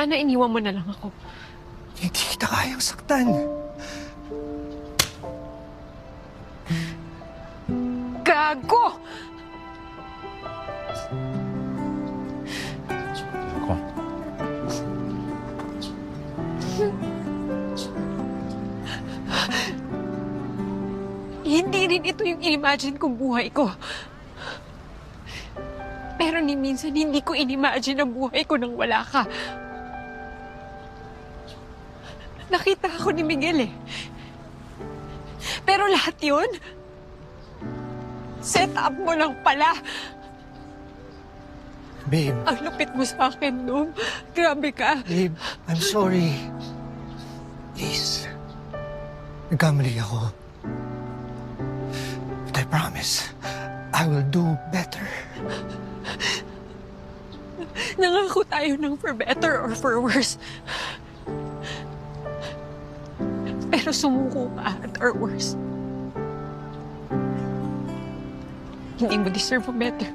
Sana iniwan mo na lang ako. Hindi kita kayang saktan. Gago! Ako. Hindi rin ito yung imagine kong buhay ko. Pero ni minsan hindi ko inimagine ang buhay ko nang wala ka. Nakita ako ni Miguel eh. Pero lahat yun, set up mo lang pala. Babe, Ang lupit mo sa akin, Noom. Grabe ka. babe, I'm sorry. Please. Nagkamali ako. But I promise, I will do better. Nangako tayo ng for better or for worse. Pero sumuko ka at or worse. Hindi mo deserve a better.